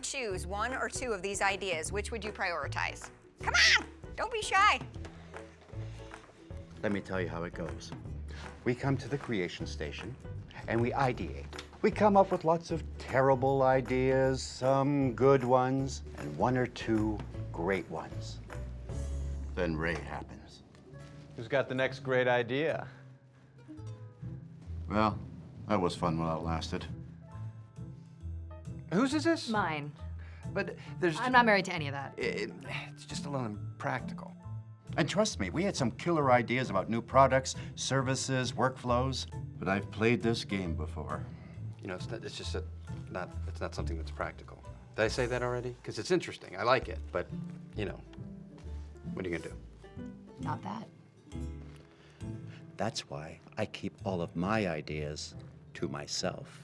choose one or two of these ideas, which would you prioritize? Come on, don't be shy. Let me tell you how it goes. We come to the creation station and we ideate. We come up with lots of terrible ideas, some good ones, and one or two great ones. Then Ray happens. Who's got the next great idea? Well, that was fun while it lasted. Whose is this? Mine. But there's... I'm not married to any of that. It's just a little impractical. And trust me, we had some killer ideas about new products, services, workflows. But I've played this game before. You know, it's just it's not something that's practical. Did I say that already? Because it's interesting. I like it, but, you know, what are you gonna do? Not that. That's why I keep all of my ideas to myself.